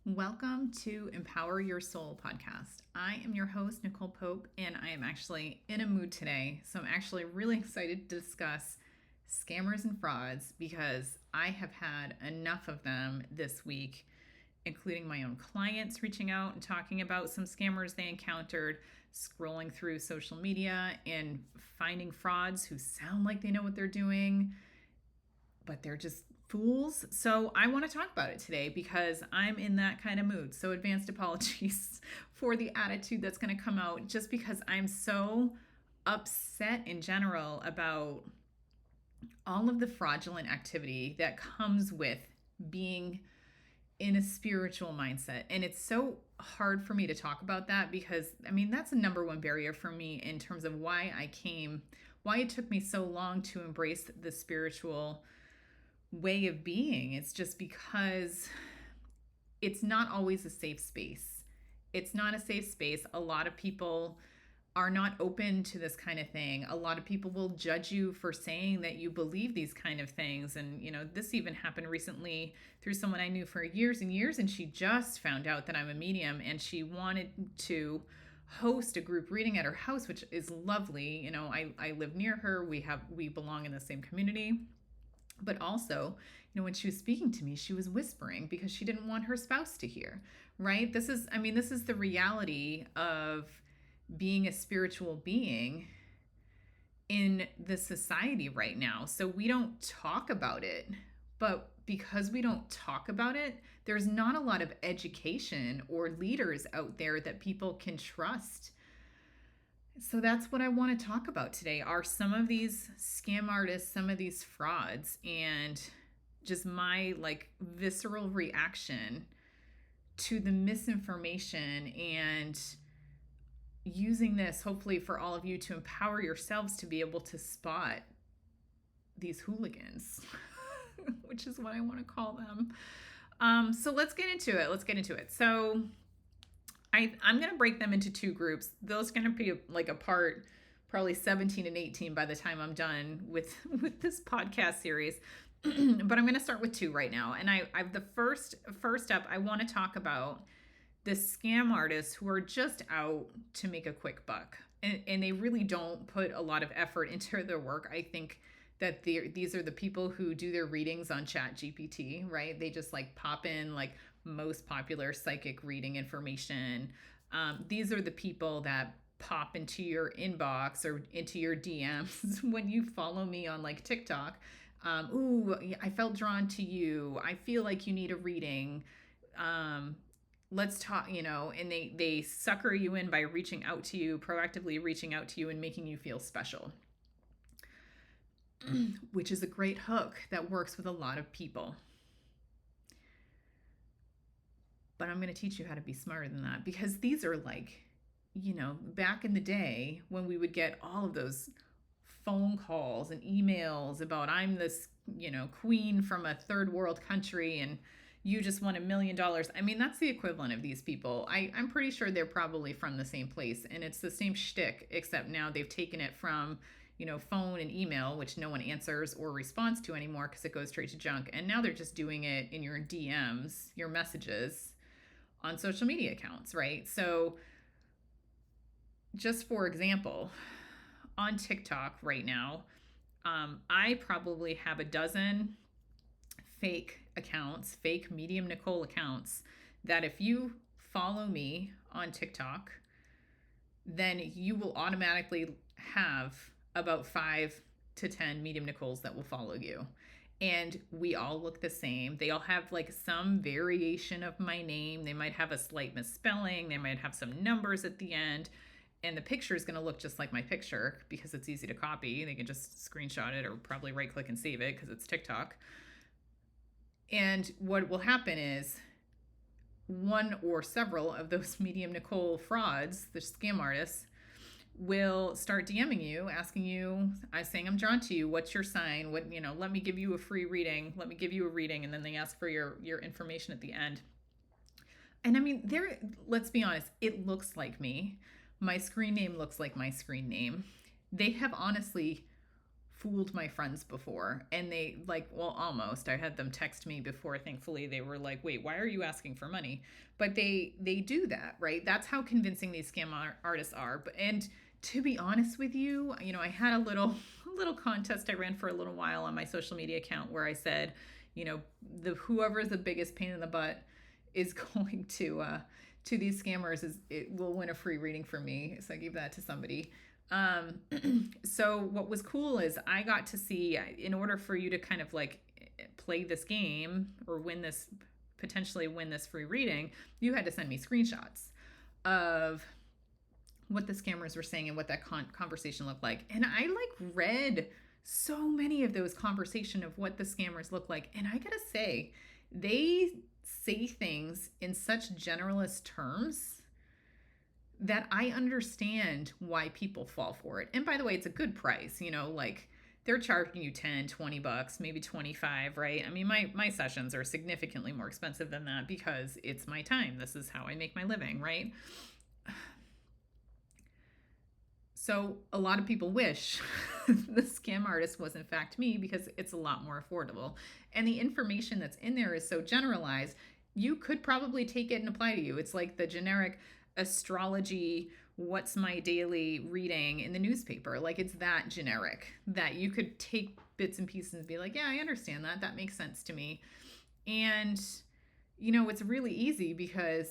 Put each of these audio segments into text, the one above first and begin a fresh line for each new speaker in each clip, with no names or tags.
Welcome to Empower Your Soul podcast. I am your host, Nicole Pope, and I am actually in a mood today. So I'm actually really excited to discuss scammers and frauds because I have had enough of them this week, including my own clients reaching out and talking about some scammers they encountered, scrolling through social media and finding frauds who sound like they know what they're doing, but they're just fools. So I want to talk about it today because I'm in that kind of mood. So advanced apologies for the attitude that's going to come out just because I'm so upset in general about all of the fraudulent activity that comes with being in a spiritual mindset. And it's so hard for me to talk about that because, that's the number one barrier for me in terms of why it took me so long to embrace the spiritual way of being. It's just because it's not always a safe space. It's not a safe space. A lot of people are not open to this kind of thing. A lot of people will judge you for saying that you believe these kind of things. And, this even happened recently through someone I knew for years and years. And she just found out that I'm a medium and she wanted to host a group reading at her house, which is lovely. I live near her. We belong in the same community. But also, when she was speaking to me, she was whispering because she didn't want her spouse to hear, right? This is the reality of being a spiritual being in the society right now. So we don't talk about it, but because we don't talk about it, there's not a lot of education or leaders out there that people can trust. So that's what I want to talk about today are some of these scam artists, some of these frauds, and just my visceral reaction to the misinformation and using this hopefully for all of you to empower yourselves to be able to spot these hooligans, which is what I want to call them. So let's get into it. So I'm going to break them into two groups. Those are going to be apart probably 17 and 18 by the time I'm done with this podcast series. But I'm going to start with two right now. And I've the first up, I want to talk about the scam artists who are just out to make a quick buck. And they really don't put a lot of effort into their work. I think that these are the people who do their readings on Chat GPT, right? They just pop in most popular psychic reading information. These are the people that pop into your inbox or into your DMs when you follow me on TikTok. Ooh, I felt drawn to you. I feel like you need a reading. Let's talk, and they sucker you in by reaching out to you, proactively reaching out to you and making you feel special, which is a great hook that works with a lot of people. But I'm going to teach you how to be smarter than that because these are back in the day when we would get all of those phone calls and emails about I'm this, queen from a third world country and you just won $1 million. That's the equivalent of these people. I'm pretty sure they're probably from the same place and it's the same shtick, except now they've taken it from, phone and email, which no one answers or responds to anymore because it goes straight to junk. And now they're just doing it in your DMs, your messages on social media accounts, right? So just for example, on TikTok right now, I probably have a dozen fake accounts, fake Medium Nicole accounts, that if you follow me on TikTok, then you will automatically have about 5 to 10 Medium Nicoles that will follow you. And we all look the same. They all have some variation of my name. They might have a slight misspelling. They might have some numbers at the end. And the picture is going to look just like my picture because it's easy to copy. They can just screenshot it or probably right click and save it because it's TikTok. And what will happen is one or several of those Medium Nicole frauds, the scam artists, will start DMing you, asking you, saying, I'm drawn to you. What's your sign? Let me give you a free reading. Let me give you a reading. And then they ask for your information at the end. And let's be honest, it looks like me. My screen name looks like my screen name. They have honestly fooled my friends before, and they like, well, almost. I had them text me before. Thankfully, they were like, "Wait, why are you asking for money?" But they do that, right? That's how convincing these scam artists are. And to be honest with you, I had a little contest I ran for a little while on my social media account where I said, the whoever's the biggest pain in the butt is going to these scammers, is it will win a free reading from me. So I gave that to somebody. So what was cool is I got to see, in order for you to kind of like play this game or potentially win this free reading, you had to send me screenshots of what the scammers were saying and what that conversation looked like. And I like read so many of those conversations of what the scammers look like. And I gotta say, they say things in such generalist terms that I understand why people fall for it. And by the way, it's a good price, like they're charging you 10, 20 bucks, maybe 25, right? I mean, my sessions are significantly more expensive than that because it's my time. This is how I make my living, right? So a lot of people wish the scam artist was in fact me because it's a lot more affordable. And the information that's in there is so generalized, you could probably take it and apply to you. It's like the generic astrology, what's my daily reading in the newspaper. Like it's that generic that you could take bits and pieces and be like, yeah, I understand that. That makes sense to me. And, it's really easy because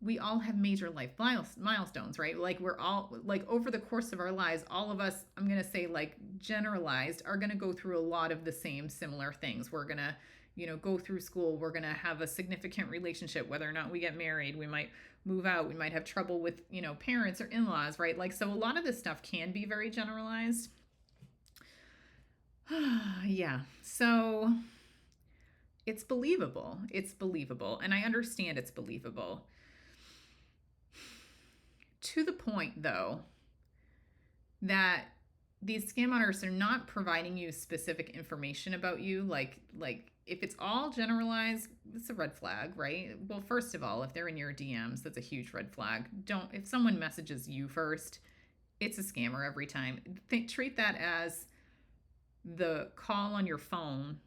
we all have major life milestones, right? Like we're all, like over the course of our lives, all of us, I'm going to say like generalized, are going to go through a lot of the same similar things. We're going to, go through school. We're going to have a significant relationship, whether or not we get married. We might move out. We might have trouble with, parents or in-laws, right? Like, so a lot of this stuff can be very generalized. Yeah. So it's believable. It's believable. And I understand it's believable. To the point, though, that these scam artists are not providing you specific information about you. Like if it's all generalized, it's a red flag, right? Well, first of all, if they're in your DMs, that's a huge red flag. If someone messages you first, it's a scammer every time. Treat that as the call on your phone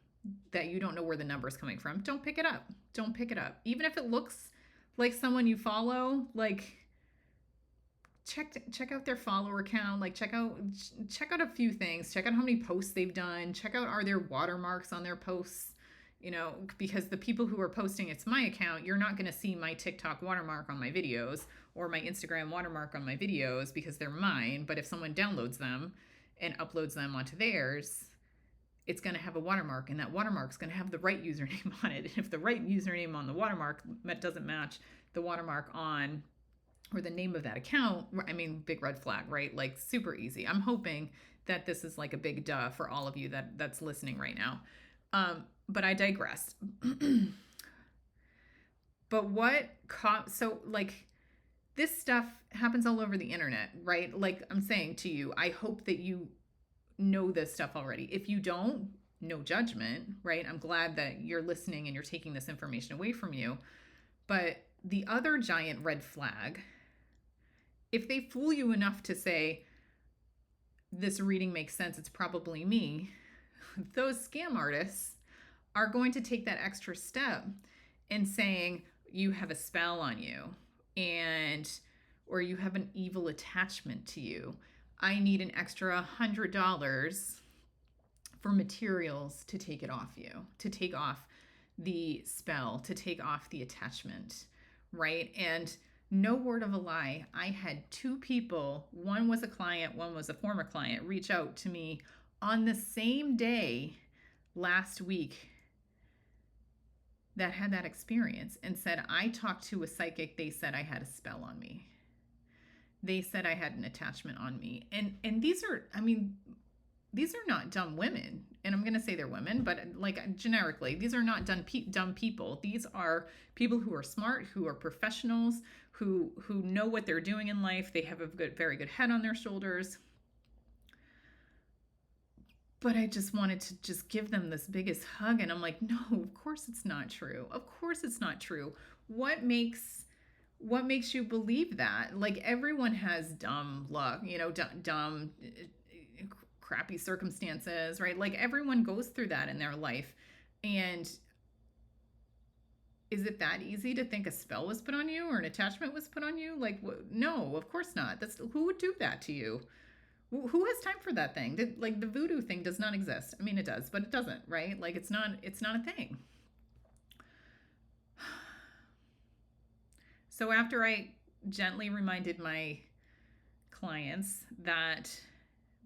that you don't know where the number is coming from. Don't pick it up. Don't pick it up. Even if it looks like someone you follow, like check out their follower count, like check out a few things. Check out how many posts they've done. Check out, are there watermarks on their posts? Because the people who are posting, it's my account, you're not going to see my TikTok watermark on my videos or my Instagram watermark on my videos because they're mine. But if someone downloads them and uploads them onto theirs, it's going to have a watermark, and that watermark's going to have the right username on it. And if the right username on the watermark doesn't match the watermark on, or the name of that account, I mean, big red flag, right? Like super easy. I'm hoping that this is like a big duh for all of you that's listening right now. But I digress. But so like this stuff happens all over the internet, right? Like I'm saying to you, I hope that you know this stuff already. If you don't, no judgment, right? I'm glad that you're listening and you're taking this information away from you. But the other giant red flag, if they fool you enough to say, this reading makes sense, it's probably me, those scam artists are going to take that extra step in saying, you have a spell on you, or you have an evil attachment to you. I need an extra $100 for materials to take it off you, to take off the spell, to take off the attachment, right? And no word of a lie, I had two people, one was a client, one was a former client, reach out to me on the same day last week that had that experience and said, I talked to a psychic, they said I had a spell on me. They said I had an attachment on me. And these are not dumb women. And I'm going to say they're women, but like generically, these are not dumb people. These are people who are smart, who are professionals, who know what they're doing in life. They have a very good head on their shoulders. But I just wanted to just give them this biggest hug. And I'm like, no, of course it's not true. Of course it's not true. What makes you believe that? Like everyone has dumb luck, dumb crappy circumstances, right? Like everyone goes through that in their life. And is it that easy to think a spell was put on you or an attachment was put on you? Like, no, of course not. That's who would do that to you? Who has time for that thing? Like the voodoo thing does not exist. I mean, it does, but it doesn't, right? Like it's not a thing. So after I gently reminded my clients that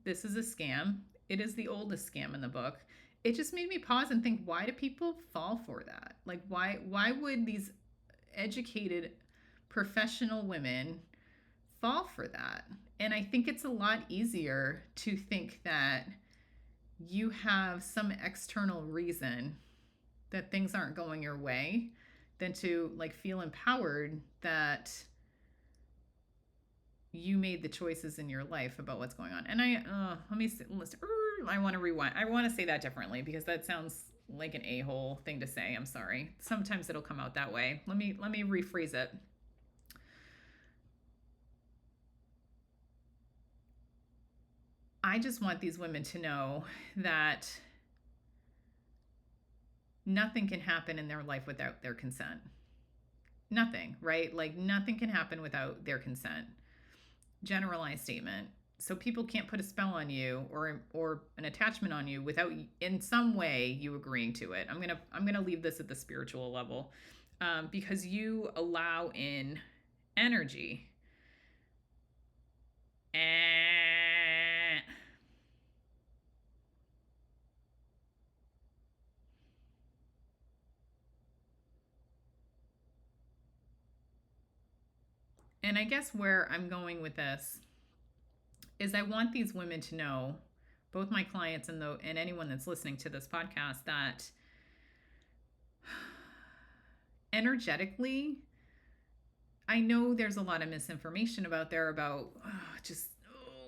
this is a scam, it is the oldest scam in the book, it just made me pause and think, why do people fall for that? Like why would these educated professional women fall for that? And I think it's a lot easier to think that you have some external reason that things aren't going your way than to like feel empowered that you made the choices in your life about what's going on. And I want to rewind. I want to say that differently because that sounds like an a-hole thing to say. I'm sorry. Sometimes it'll come out that way. Let me rephrase it. I just want these women to know that nothing can happen in their life without their consent. Nothing, right? Like nothing can happen without their consent. Generalized statement. So people can't put a spell on you or an attachment on you without in some way you agreeing to it. I'm gonna leave this at the spiritual level because you allow in energy. And I guess where I'm going with this is I want these women to know, both my clients and anyone that's listening to this podcast, that energetically, I know there's a lot of misinformation about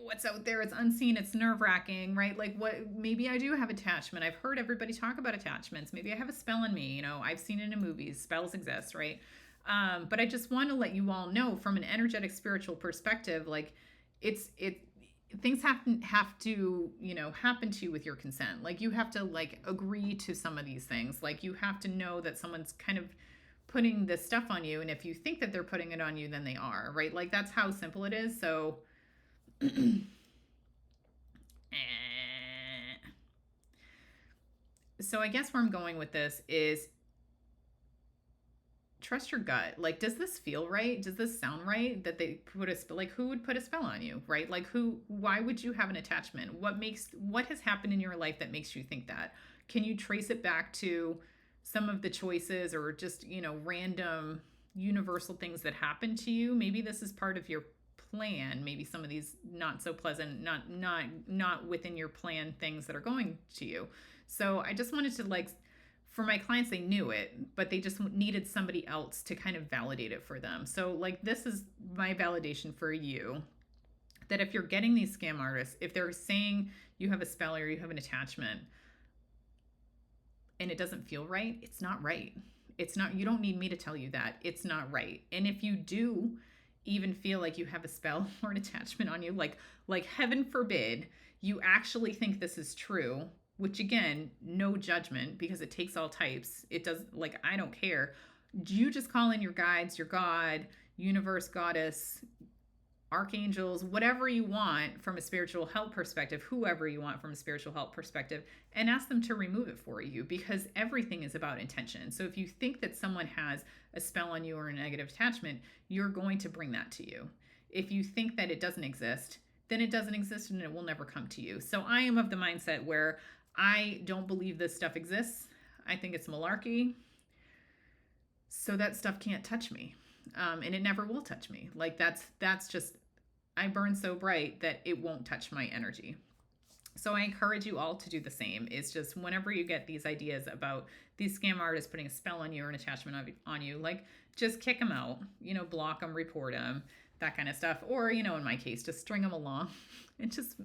what's out there. It's unseen. It's nerve-wracking, right? Like maybe I do have attachment. I've heard everybody talk about attachments. Maybe I have a spell on me. I've seen it in movies. Spells exist, right? But I just want to let you all know from an energetic spiritual perspective, like things have to happen to you with your consent. Like you have to like agree to some of these things. Like you have to know that someone's kind of putting this stuff on you, and if you think that they're putting it on you, then they are, right? Like that's how simple it is. So so I guess where I'm going with this is trust your gut. Like, does this feel right? Does this sound right? That they put who would put a spell on you, right? Like why would you have an attachment? What has happened in your life that makes you think that? Can you trace it back to some of the choices or just, random universal things that happen to you? Maybe this is part of your plan. Maybe some of these not so pleasant, not within your plan things that are going to you. So I just wanted to for my clients, they knew it, but they just needed somebody else to kind of validate it for them. So this is my validation for you, that if you're getting these scam artists, if they're saying you have a spell or you have an attachment and it doesn't feel right, it's not right. It's not, you don't need me to tell you that. It's not right. And if you do even feel like you have a spell or an attachment on you, like heaven forbid, you actually think this is true, which again, no judgment because it takes all types. It does, I don't care. You just call in your guides, your God, universe, goddess, archangels, whatever you want from a spiritual help perspective, whoever you want from a spiritual help perspective, and ask them to remove it for you because everything is about intention. So if you think that someone has a spell on you or a negative attachment, you're going to bring that to you. If you think that it doesn't exist, then it doesn't exist and it will never come to you. So I am of the mindset where I don't believe this stuff exists. I think it's malarkey. So that stuff can't touch me. And it never will touch me. That's just, I burn so bright that it won't touch my energy. So I encourage you all to do the same. It's just whenever you get these ideas about these scam artists putting a spell on you or an attachment on you, just kick them out, block them, report them, that kind of stuff. Or, in my case, just string them along and just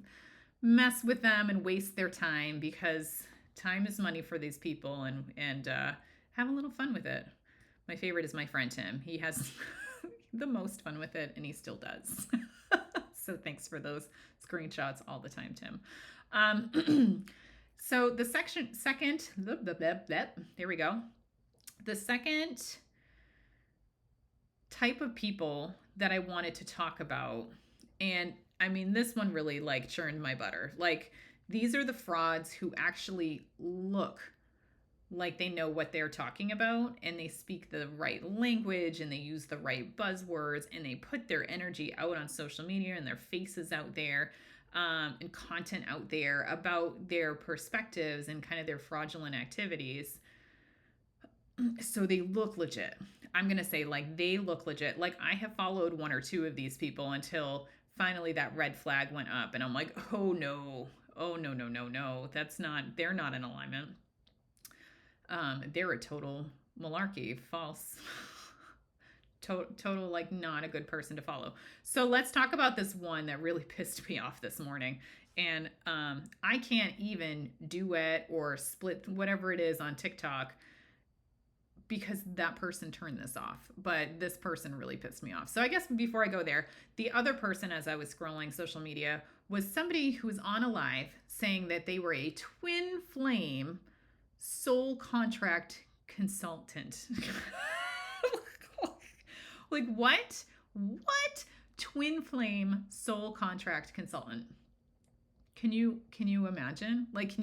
mess with them and waste their time because time is money for these people and have a little fun with it. My favorite is my friend Tim. He has the most fun with it and he still does. So thanks for those screenshots all the time, Tim. So the second, there we go. The second type of people that I wanted to talk about, and I mean, this one really like churned my butter. Like, these are the frauds who actually look like they know what they're talking about, and they speak the right language, and they use the right buzzwords, and they put their energy out on social media and their faces out there, and content out there about their perspectives and kind of their fraudulent activities. So they look legit. I'm going to say, like, they look legit. Like, I have followed one or two of these people until finally that red flag went up, and I'm like, oh no. Oh no, no, no, no. They're not in alignment. They're a total malarkey, false. Total, like, not a good person to follow. So let's talk about this one that really pissed me off this morning. And I can't even duet or split whatever it is on TikTok because that person turned this off. But this person really pissed me off. So I guess before I go there, the other person, as I was scrolling social media, was somebody who was on a live saying that they were a twin flame soul contract consultant. Like, what? What? Twin flame soul contract consultant. Can you imagine? Like,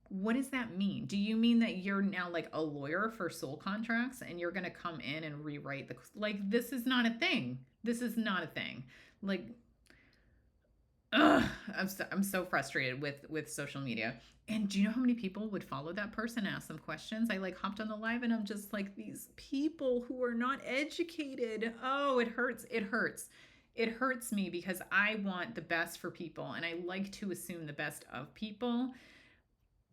what does that mean? Do you mean that you're now like a lawyer for soul contracts and you're going to come in and rewrite like, this is not a thing. This is not a thing. Like, I'm so frustrated with social media. And do you know how many people would follow that person, ask them questions? I like hopped on the live and I'm just like, these people who are not educated. Oh, it hurts. It hurts. It hurts me because I want the best for people and I like to assume the best of people.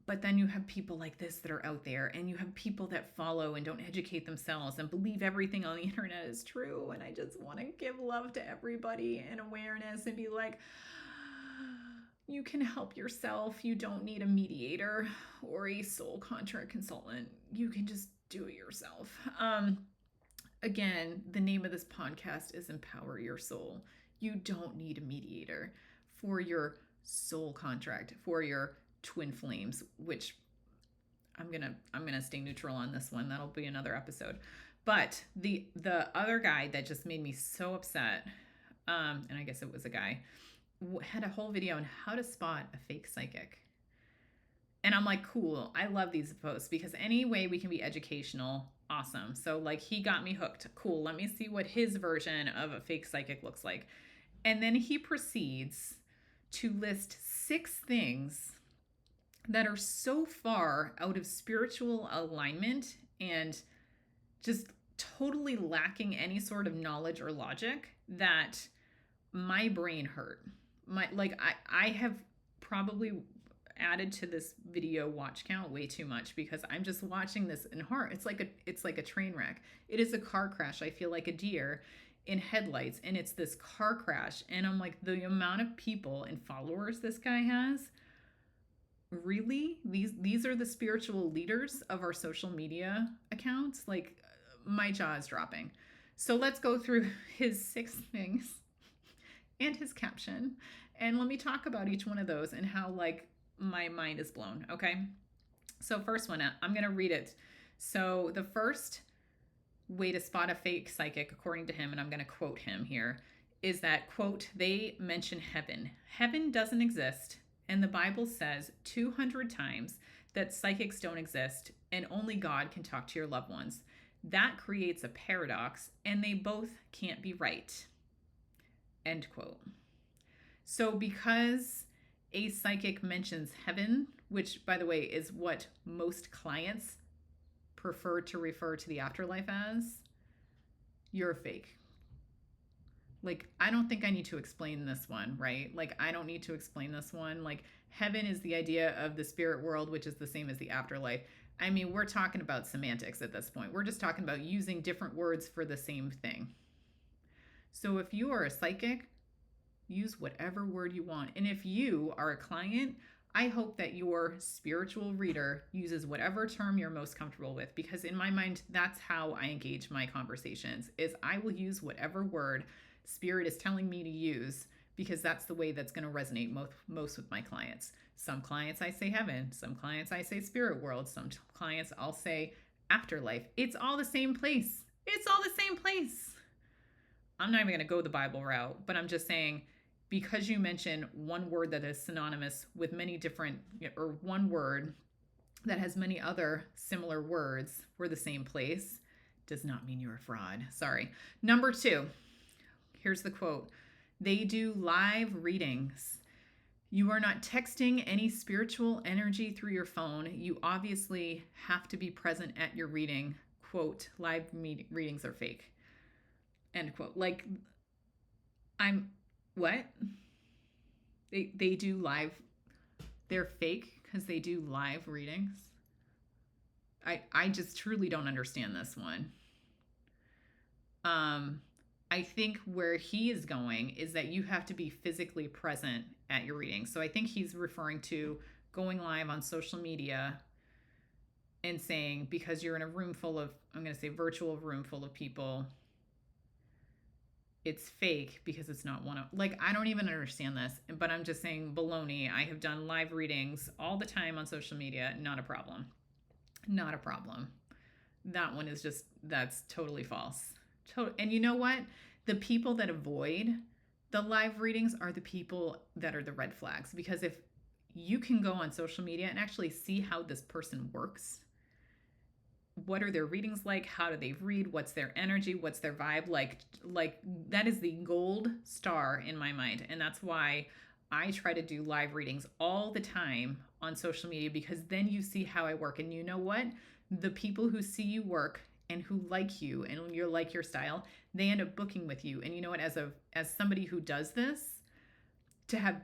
But then you have people like this that are out there, and you have people that follow and don't educate themselves and believe everything on the internet is true. And I just want to give love to everybody and awareness and be like, you can help yourself. You don't need a mediator or a soul contract consultant. You can just do it yourself. Again, the name of this podcast is Empower Your Soul. You don't need a mediator for your soul contract, for your twin flames, which I'm gonna stay neutral on this one. That'll be another episode. But the other guy that just made me so upset, and I guess it was a guy, had a whole video on how to spot a fake psychic. And I'm like, cool, I love these posts because any way we can be educational, awesome. So like, he got me hooked. Cool, let me see what his version of a fake psychic looks like. And then he proceeds to list 6 things that are so far out of spiritual alignment and just totally lacking any sort of knowledge or logic that my brain hurt. I have probably added to this video watch count way too much because I'm just watching this in heart. It's like a train wreck. It is a car crash. I feel like a deer in headlights, and it's this car crash. And I'm like, the amount of people and followers this guy has, really? These are the spiritual leaders of our social media accounts? Like, my jaw is dropping. So let's go through his 6 things and his caption, and let me talk about each one of those and how, like, my mind is blown. Okay, so first one, I'm gonna read it. So the first way to spot a fake psychic, according to him, and I'm gonna quote him here, is that, quote, they mention heaven. Heaven doesn't exist, and the Bible says 200 times that psychics don't exist and only God can talk to your loved ones. That creates a paradox, and they both can't be right. End quote. So because a psychic mentions heaven, which, by the way, is what most clients prefer to refer to the afterlife as, you're a fake. Like, I don't think I need to explain this one, right? Like, I don't need to explain this one. Like, heaven is the idea of the spirit world, which is the same as the afterlife. I mean, we're talking about semantics at this point. We're just talking about using different words for the same thing. So if you are a psychic, use whatever word you want. And if you are a client, I hope that your spiritual reader uses whatever term you're most comfortable with, because in my mind, that's how I engage my conversations, is I will use whatever word Spirit is telling me to use because that's the way that's going to resonate most with my clients. Some clients I say heaven, some clients I say spirit world, some clients I'll say afterlife. It's all the same place. It's all the same place. I'm not even going to go the Bible route, but I'm just saying, because you mention one word that is synonymous with many different, or one word that has many other similar words for the same place, does not mean you're a fraud. Sorry. Number 2, here's the quote. They do live readings. You are not texting any spiritual energy through your phone. You obviously have to be present at your reading. Quote, live readings are fake. End quote. Like, what? They do live, they're fake because they do live readings. I just truly don't understand this one. I think where he is going is that you have to be physically present at your reading. So I think he's referring to going live on social media and saying, because you're in a room full of, I'm going to say virtual room full of people, it's fake because it's not one of, like, I don't even understand this, but I'm just saying baloney. I have done live readings all the time on social media. Not a problem. Not a problem. That one is just, that's totally false. And you know what? The people that avoid the live readings are the people that are the red flags. Because if you can go on social media and actually see how this person works, what are their readings like? How do they read? What's their energy? What's their vibe? Like that is the gold star in my mind. And that's why I try to do live readings all the time on social media, because then you see how I work. And you know what? The people who see you work and who like you and when you like your style, they end up booking with you. And you know what? As somebody who does this, to have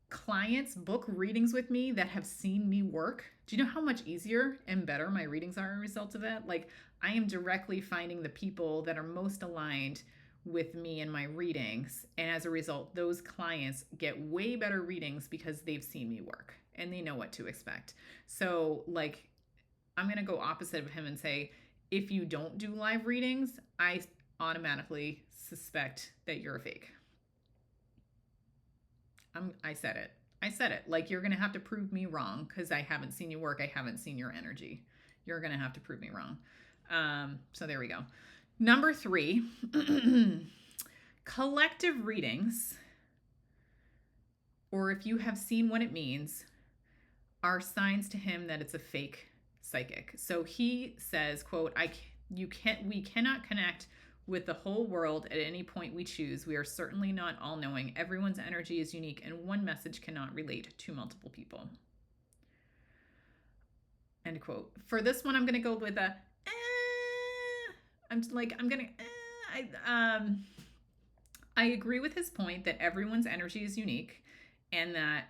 clients book readings with me that have seen me work, do you know how much easier and better my readings are as a result of that? Like, I am directly finding the people that are most aligned with me and my readings. And as a result, those clients get way better readings because they've seen me work and they know what to expect. So, like, I'm going to go opposite of him and say, if you don't do live readings, I automatically suspect that you're a fake. I said it. Like, you're going to have to prove me wrong because I haven't seen you work. I haven't seen your energy. You're going to have to prove me wrong. So there we go. Number 3, collective readings, or if you have seen what it means, are signs to him that it's a fake psychic. So he says, quote, we cannot connect with the whole world at any point we choose. We are certainly not all-knowing. Everyone's energy is unique, and one message cannot relate to multiple people. End quote. For this one, I'm going to go with I agree with his point that everyone's energy is unique, and that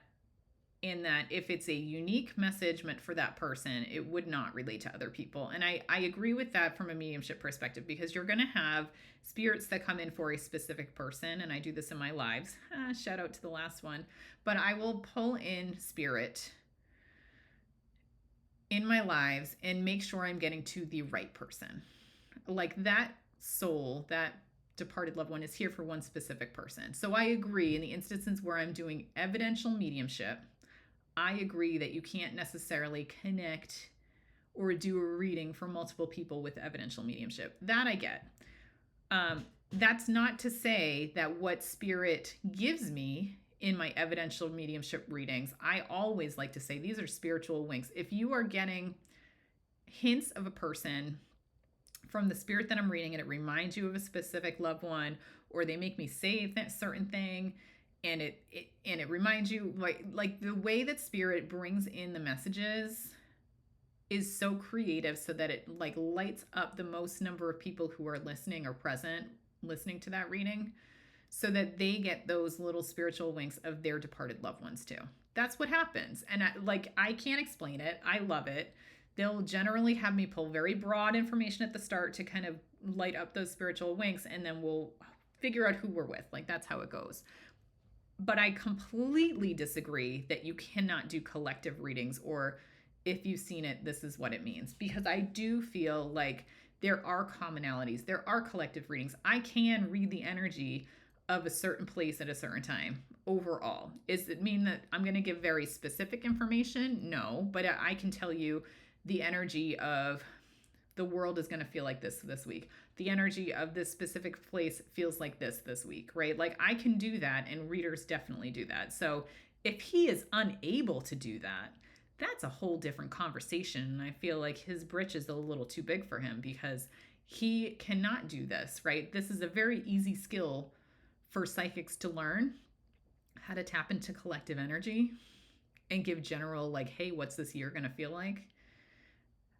if it's a unique message meant for that person, it would not relate to other people. And I agree with that from a mediumship perspective, because you're going to have spirits that come in for a specific person. And I do this in my lives. Shout out to the last one. But I will pull in spirit in my lives and make sure I'm getting to the right person. Like, that soul, that departed loved one, is here for one specific person. So I agree, in the instances where I'm doing evidential mediumship, I agree that you can't necessarily connect or do a reading for multiple people with evidential mediumship. That I get. That's not to say that what spirit gives me in my evidential mediumship readings, I always like to say these are spiritual winks. If you are getting hints of a person from the spirit that I'm reading and it reminds you of a specific loved one, or they make me say that certain thing, and it reminds you, like the way that spirit brings in the messages is so creative, so that it like lights up the most number of people who are listening or present listening to that reading, so that they get those little spiritual winks of their departed loved ones too. That's what happens. And I can't explain it. I love it. They'll generally have me pull very broad information at the start to kind of light up those spiritual winks, and then we'll figure out who we're with. Like, that's how it goes. But I completely disagree that you cannot do collective readings, or if you've seen it, this is what it means. Because I do feel like there are commonalities. There are collective readings. I can read the energy of a certain place at a certain time overall. Does it mean that I'm going to give very specific information? No, but I can tell you the energy of the world is going to feel like this week. The energy of this specific place feels like this week, right? Like I can do that, and readers definitely do that. So if he is unable to do that, that's a whole different conversation. And I feel like his britches is a little too big for him because he cannot do this, right? This is a very easy skill for psychics to learn, how to tap into collective energy and give general, like, hey, what's this year going to feel like?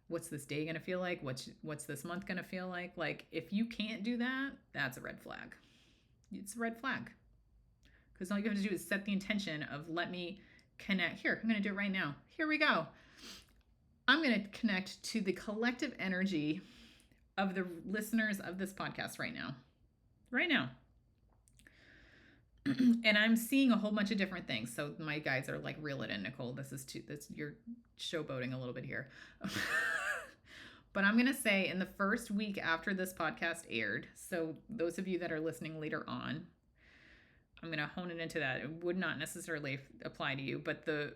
What's this day going to feel like? What's this month going to feel like? Like, if you can't do that, that's a red flag. It's a red flag. Because all you have to do is set the intention of, let me connect. Here, I'm going to do it right now. Here we go. I'm going to connect to the collective energy of the listeners of this podcast right now. Right now. And I'm seeing a whole bunch of different things. So my guys are like, reel it in, Nicole. You're showboating a little bit here. But I'm going to say in the first week after this podcast aired, so those of you that are listening later on, I'm going to hone it into that. It would not necessarily apply to you, but the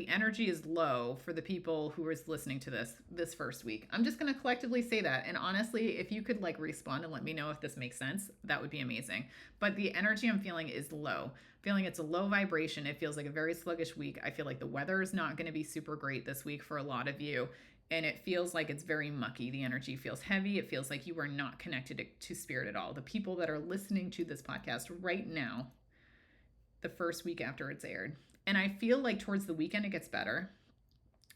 energy is low for the people who are listening to this first week. I'm just going to collectively say that. And honestly, if you could like respond and let me know if this makes sense, that would be amazing. But the energy I'm feeling is low. Feeling it's a low vibration. It feels like a very sluggish week. I feel like the weather is not going to be super great this week for a lot of you. And it feels like it's very mucky. The energy feels heavy. It feels like you are not connected to spirit at all. The people that are listening to this podcast right now, the first week after it's aired. And I feel like towards the weekend it gets better.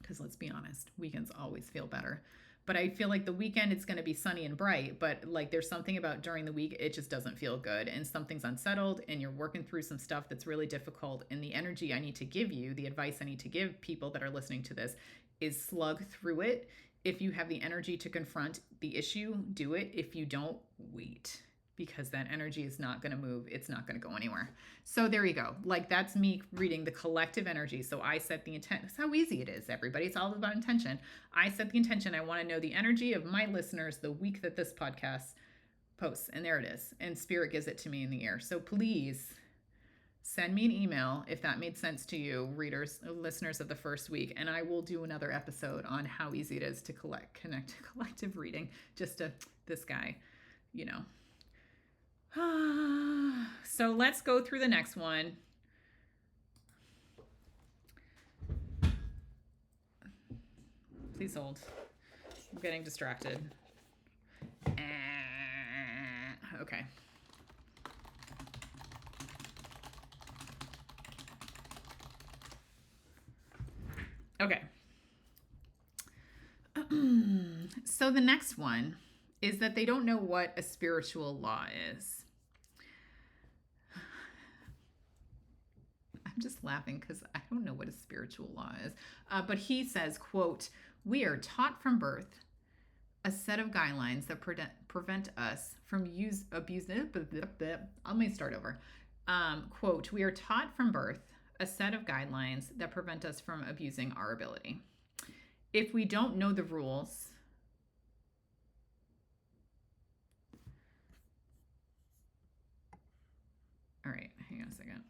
Because let's be honest, weekends always feel better. But I feel like the weekend it's going to be sunny and bright. But like there's something about during the week, it just doesn't feel good. And something's unsettled and you're working through some stuff that's really difficult. And the energy I need to give you, the advice I need to give people that are listening to this is slug through it. If you have the energy to confront the issue, do it. If you don't, wait. Because that energy is not going to move. It's not going to go anywhere. So there you go. Like that's me reading the collective energy. So I set the intent. That's how easy it is, everybody. It's all about intention. I set the intention. I want to know the energy of my listeners the week that this podcast posts. And there it is. And spirit gives it to me in the ear. So please send me an email if that made sense to you, listeners of the first week. And I will do another episode on how easy it is to connect to collective reading. Just to this guy, you know. So let's go through the next one. Please hold. I'm getting distracted. Okay. Okay. So the next one is that they don't know what a spiritual law is. I'm just laughing because I don't know what a spiritual law is. But he says, quote, "We are taught from birth a set of guidelines that prevent us from abusing." Let me start over. Quote, "We are taught from birth a set of guidelines that prevent us from abusing our ability. If we don't know the rules..." All right, hang on a second.